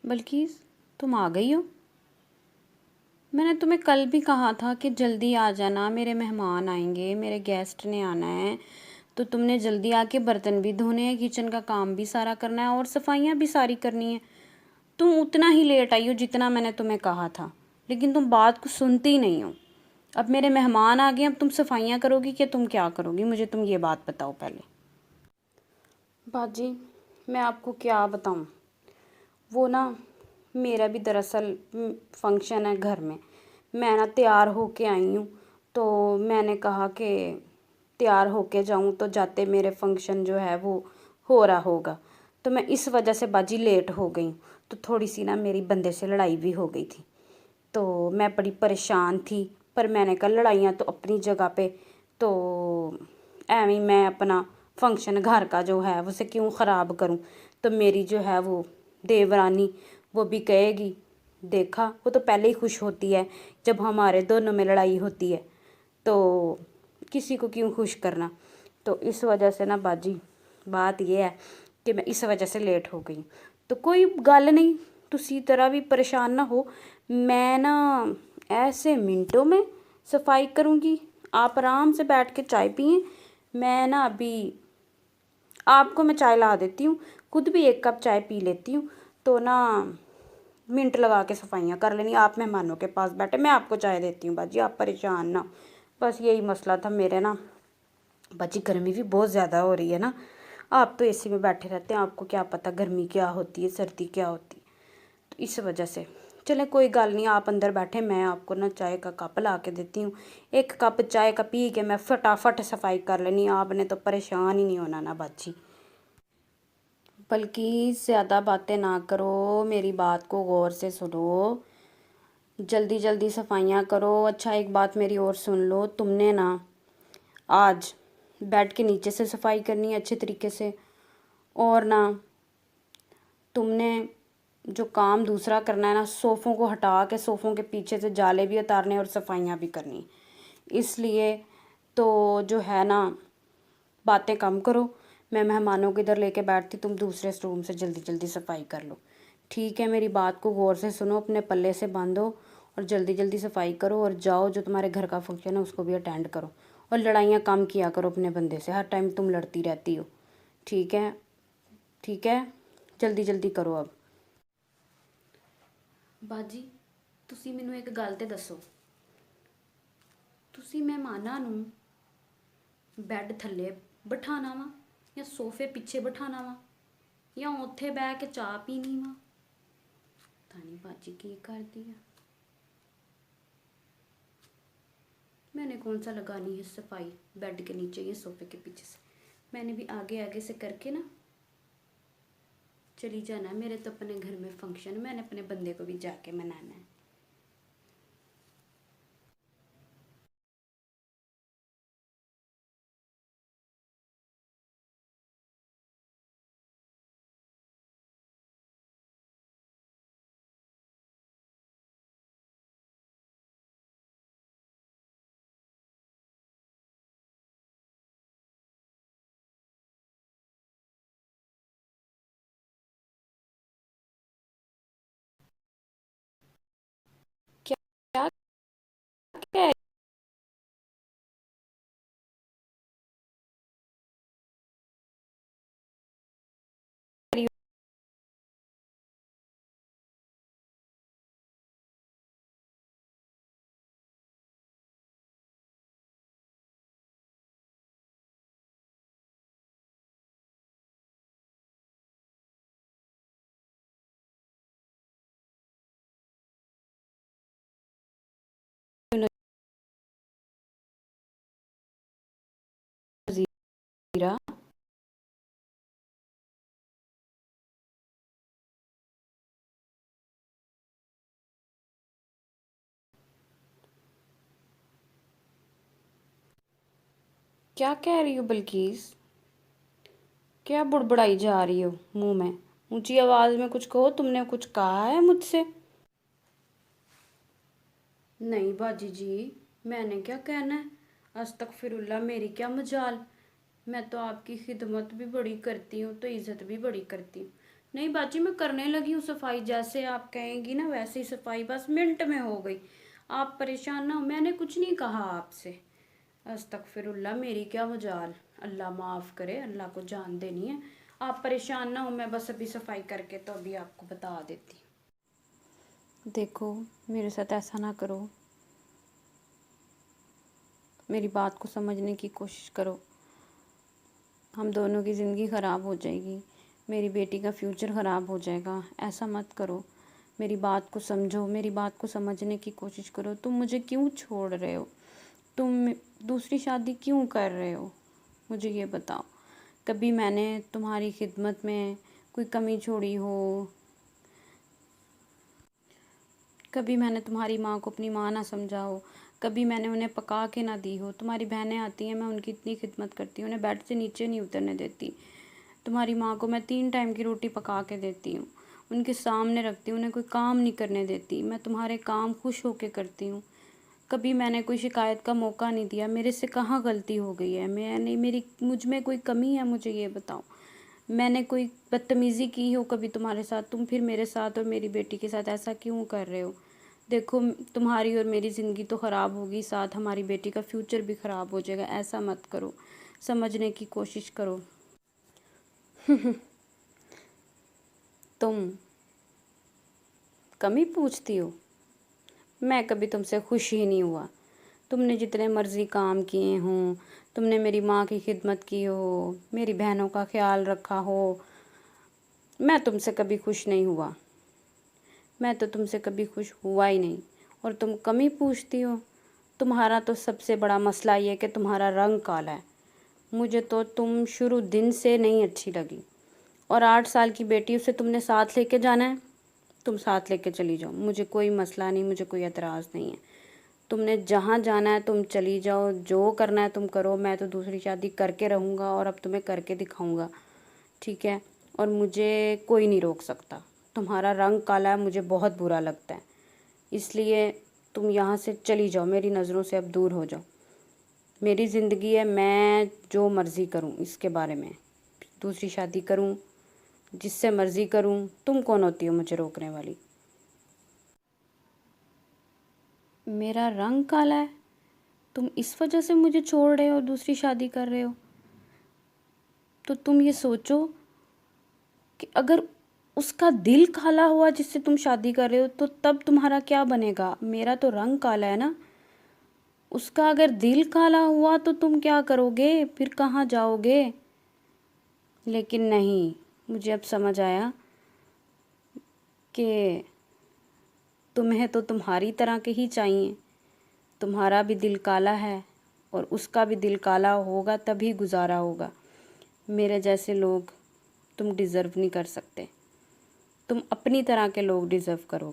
بلکہ تم آ گئی ہو؟ میں نے تمہیں کل بھی کہا تھا کہ جلدی آ جانا، میرے مہمان آئیں گے، میرے گیسٹ نے آنا ہے، تو تم نے جلدی آ کے برتن بھی دھونے ہیں، کچن کا کام بھی سارا کرنا ہے اور صفائیاں بھی ساری کرنی ہیں۔ تم اتنا ہی لیٹ آئی ہو جتنا میں نے تمہیں کہا تھا، لیکن تم بات کو سنتی ہی نہیں ہو۔ اب میرے مہمان آ گئے، اب تم صفائیاں کرو گی کہ تم کیا کرو گی؟ مجھے تم یہ بات بتاؤ پہلے۔ باجی میں آپ کو کیا بتاؤں، وہ نا میرا بھی دراصل فنکشن ہے گھر میں نا تیار ہو کے آئی ہوں، تو میں نے کہا کہ تیار ہو کے جاؤں تو جاتے میرے فنکشن جو ہے وہ ہو رہا ہوگا، تو میں اس وجہ سے باجی لیٹ ہو گئی ہوں۔ تو تھوڑی سی نا میری بندے سے لڑائی بھی ہو گئی تھی، تو میں بڑی پریشان تھی، پر میں نے کہا لڑائیاں تو اپنی جگہ پہ، تو ایویں میں اپنا فنکشن گھر کا جو ہے اسے کیوں خراب کروں؟ تو میری جو ہے وہ دیورانی وہ بھی کہے گی، دیکھا وہ تو پہلے ہی خوش ہوتی ہے جب ہمارے دونوں میں لڑائی ہوتی ہے، تو کسی کو کیوں خوش کرنا؟ تو اس وجہ سے نا باجی بات یہ ہے کہ میں اس وجہ سے لیٹ ہو گئی۔ تو کوئی گل نہیں، تسی طرح بھی پریشان نہ ہو، میں نا ایسے منٹوں میں صفائی کروں گی، آپ آرام سے بیٹھ کے چائے پئیں، میں نا ابھی آپ کو میں چائے لا دیتی ہوں، خود بھی ایک کپ چائے پی لیتی ہوں، تو نا منٹ لگا کے صفائیاں کر لینی۔ آپ مہمانوں کے پاس بیٹھے، میں آپ کو چائے دیتی ہوں باجی، آپ پریشان نہ۔ بس یہی مسئلہ تھا میرے نا باجی، گرمی بھی بہت زیادہ ہو رہی ہے نا، آپ تو اے سی میں بیٹھے رہتے ہیں، آپ کو کیا پتہ گرمی کیا ہوتی ہے، سردی کیا ہوتی ہے، تو اس وجہ سے چلیں کوئی گل نہیں، آپ اندر بیٹھے، میں آپ کو نا چائے کا کپ لا کے دیتی ہوں، ایک کپ چائے کا پی کے میں فٹافٹ صفائی کر لینی، آپ نے تو پریشان ہی نہیں ہونا نا باجی۔ بلکہ زیادہ باتیں نہ کرو، میری بات کو غور سے سنو، جلدی جلدی صفائیاں کرو۔ اچھا ایک بات میری اور سن لو، تم نے نا آج بیڈ کے نیچے سے صفائی کرنی ہے اچھے طریقے سے، اور نا تم نے جو کام دوسرا کرنا ہے نا، صوفوں کو ہٹا کے صوفوں کے پیچھے سے جالے بھی اتارنے اور صفائیاں بھی کرنی، اس لیے تو جو ہے نا باتیں کم کرو، میں مہمانوں کو ادھر لے کے بیٹھتی، تم دوسرے روم سے جلدی جلدی صفائی کر لو، ٹھیک ہے؟ میری بات کو غور سے سنو، اپنے پلے سے باندھو اور جلدی جلدی صفائی کرو، اور جاؤ جو تمہارے گھر کا فنکشن ہے اس کو بھی اٹینڈ کرو، اور لڑائیاں کم کیا کرو اپنے بندے سے، ہر ٹائم تم لڑتی رہتی ہو، ٹھیک ہے؟ ٹھیک ہے، جلدی جلدی کرو اب۔ ਬਾਜੀ ਤੁਸੀਂ ਮੈਨੂੰ ਇੱਕ ਗੱਲ ਤੇ ਦੱਸੋ, ਤੁਸੀਂ ਮਹਿਮਾਨਾਂ ਨੂੰ ਬੈੱਡ ਥੱਲੇ ਬਿਠਾਉਣਾ ਵਾ ਜਾਂ ਸੋਫੇ ਪਿੱਛੇ ਬਿਠਾਉਣਾ ਵਾ ਜਾਂ ਉੱਥੇ ਬਹਿ ਕੇ ਚਾਹ ਪੀਣੀ ਵਾ? ਪਤਾ ਨਹੀਂ ਬਾਜੀ ਕੀ ਕਰਦੀ ਆ। मैंने कौन सा लगानी है सफाई बेड के नीचे या सोफे के पीछे से, मैंने भी आगे आगे से करके ना चली जाना है। मेरे तो अपने घर में फंक्शन, मैंने अपने बंदे को भी जाके मनाना है। क्या कह रही हो नज़ीरा? क्या कह रही हो बल्कीस? क्या बुड़बुड़ाई जा रही हो मुंह में? ऊंची आवाज़ में कुछ कहो, तुमने कुछ कहा है मुझसे? नहीं बाजी जी, मैंने क्या कहना है, अस्तगफिरुल्लाह, मेरी क्या मजाल, मैं तो आपकी खिदमत भी बड़ी करती हूँ तो इज़्ज़त भी बड़ी करती हूँ। नहीं बाजी, मैं करने लगी हूँ सफाई, जैसे आप कहेंगी ना वैसे ही सफाई बस मिनट में हो गई। आप परेशान ना हो, मैंने कुछ नहीं कहा आपसे। अस्तगफिरुल्लाह, मेरी क्या मजाल। अल्लाह माफ़ करे, अल्लाह को जान देनी है। आप परेशान ना हो, मैं बस अभी सफाई करके तो अभी आपको बता देती। देखो, मेरे साथ ऐसा ना करो, मेरी बात को समझने की कोशिश करो। हम दोनों की ज़िंदगी ख़राब हो जाएगी, मेरी बेटी का फ्यूचर ख़राब हो जाएगा। ऐसा मत करो, मेरी बात को समझो, मेरी बात को समझने की कोशिश करो। तुम मुझे क्यों छोड़ रहे हो? तुम दूसरी शादी क्यों कर रहे हो? मुझे ये बताओ। कभी मैंने तुम्हारी खिदमत में कोई कमी छोड़ी हो? कभी मैंने तुम्हारी माँ को अपनी माँ ना समझा हो? कभी मैंने उन्हें पका के ना दी हो? तुम्हारी बहनें आती हैं, मैं उनकी इतनी खिदमत करती हूँ, उन्हें बेड से नीचे नहीं उतरने देती। तुम्हारी माँ को मैं 3 टाइम की रोटी पका के देती हूँ, उनके सामने रखती हूँ, उन्हें कोई काम नहीं करने देती। मैं तुम्हारे काम खुश होके करती हूँ। कभी मैंने कोई शिकायत का मौका नहीं दिया। मेरे से कहाँ गलती हो गई है? मुझ में कोई कमी है? मुझे ये बताओ। मैंने कोई बदतमीज़ी की हो कभी तुम्हारे साथ? तुम फिर मेरे साथ और मेरी बेटी के साथ ऐसा क्यों कर रहे हो? देखो, तुम्हारी और मेरी ज़िंदगी तो ख़राब होगी, साथ हमारी बेटी का फ्यूचर भी ख़राब हो जाएगा। ऐसा मत करो, समझने की कोशिश करो। तुम कमी पूछती हो? मैं कभी तुमसे खुश ही नहीं हुआ। तुमने जितने मर्ज़ी काम किए हों, तुमने मेरी माँ की खिदमत की हो, मेरी बहनों का ख्याल रखा हो, मैं तुमसे कभी खुश नहीं हुआ। मैं तो तुमसे कभी खुश हुआ ही नहीं। और तुम कमी पूछती हो? तुम्हारा तो सबसे बड़ा मसला ये है कि तुम्हारा रंग काला है। मुझे तो तुम शुरू दिन से नहीं अच्छी लगी। और 8 साल की बेटी, उसे तुमने साथ लेके जाना है, तुम साथ लेके चली जाओ, मुझे कोई मसला नहीं, मुझे कोई एतराज़ नहीं है। तुमने जहाँ जाना है तुम चली जाओ, जो करना है तुम करो। मैं तो दूसरी शादी करके रहूँगा और अब तुम्हें करके दिखाऊँगा, ठीक है? और मुझे कोई नहीं रोक सकता। तुम्हारा रंग काला है, मुझे बहुत बुरा लगता है, इसलिए तुम यहाँ से चली जाओ, मेरी नज़रों से अब दूर हो जाओ। मेरी ज़िंदगी है, मैं जो मर्ज़ी करूँ इसके बारे में। दूसरी शादी करूँ, जिससे मर्ज़ी करूँ, तुम कौन होती हो मुझे रोकने वाली? मेरा रंग काला है, तुम इस वजह से मुझे छोड़ रहे हो और दूसरी शादी कर रहे हो? तो तुम ये सोचो कि अगर उसका दिल काला हुआ जिससे तुम शादी कर रहे हो, तो तब तुम्हारा क्या बनेगा? मेरा तो रंग काला है ना, उसका अगर दिल काला हुआ तो तुम क्या करोगे? फिर कहाँ जाओगे? लेकिन नहीं, मुझे अब समझ आया कि तुम्हें तो तुम्हारी तरह के ही चाहिए। तुम्हारा भी दिल काला है और उसका भी दिल काला होगा, तभी गुजारा होगा। मेरे जैसे लोग तुम डिज़र्व नहीं कर सकते। तुम अपनी तरह के लोग डिज़र्व करोगे।